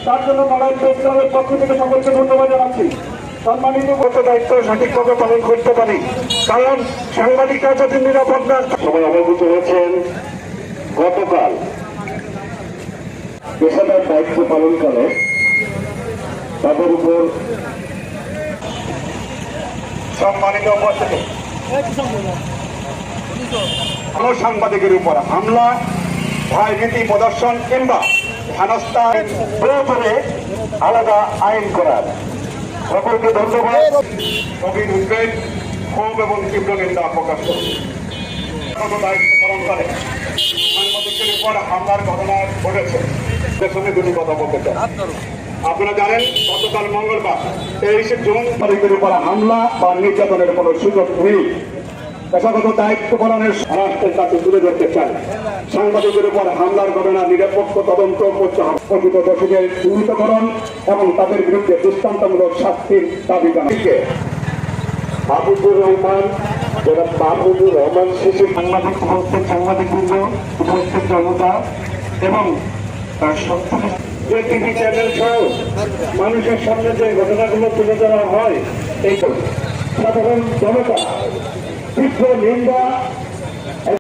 তার জন্য বাংলাদেশ প্রেস ক্লাবের পক্ষ থেকে সকলকে ধন্যবাদ জানাচ্ছি। সম্মানিত কত দায়িত্ব সঠিকভাবে পালন করতে পারি, কারণ সাংবাদিকরা যদি নিরাপদ না সবাই অবগত হয়েছেন। গতকাল পেশাদার দায়িত্ব পালনকালে তাদের উপর সম্মানিত উপস্থিতি কোন সাংবাদিকের উপর হামলা, ভয়ভীতি প্রদর্শন কিংবা হেনস্থার প্রয়োজনে আলাদা আইন করার সকলকে ধন্যবাদ। গভীর উদ্বেগ, ক্ষোভ এবং তীব্র নিন্দা প্রকাশ করছি। দায়িত্ব পালনকালে সাংবাদিকদের উপর হামলার ঘটনা ঘটেছে। সঙ্গে দুটি কথা বলতে চাই। আপনারা জানেন গতকাল মঙ্গলবার 23 জুন সাংবাদিকদের উপর হামলা বা নির্যাতনের কোনো সুযোগ নেই। পেশাগত দায়িত্ব পালনের রাষ্ট্রের কাছে তুলে ধরতে চাই। সাংবাদিকদের উপর হামলার ঘটনা নিরপেক্ষ তদন্ত করতে হবে, প্রকৃত দোষীদের চিহ্নিতকরণ এবং তাদের বিরুদ্ধে দৃষ্টান্তমূলক শাস্তির দাবি জানাই। মাহবুবুর রহমান, যারা মাহবুবুর রহমান শিশু সাংবাদিক উপস্থিত, সাংবাদিকবৃন্দ উপস্থিত, জনতা এবং তার যে টিভি চ্যানেল সহ মানুষের সামনে যে ঘটনাগুলো তুলে ধরা হয়, এই সাধারণ জনতা তীব্র নিন্দা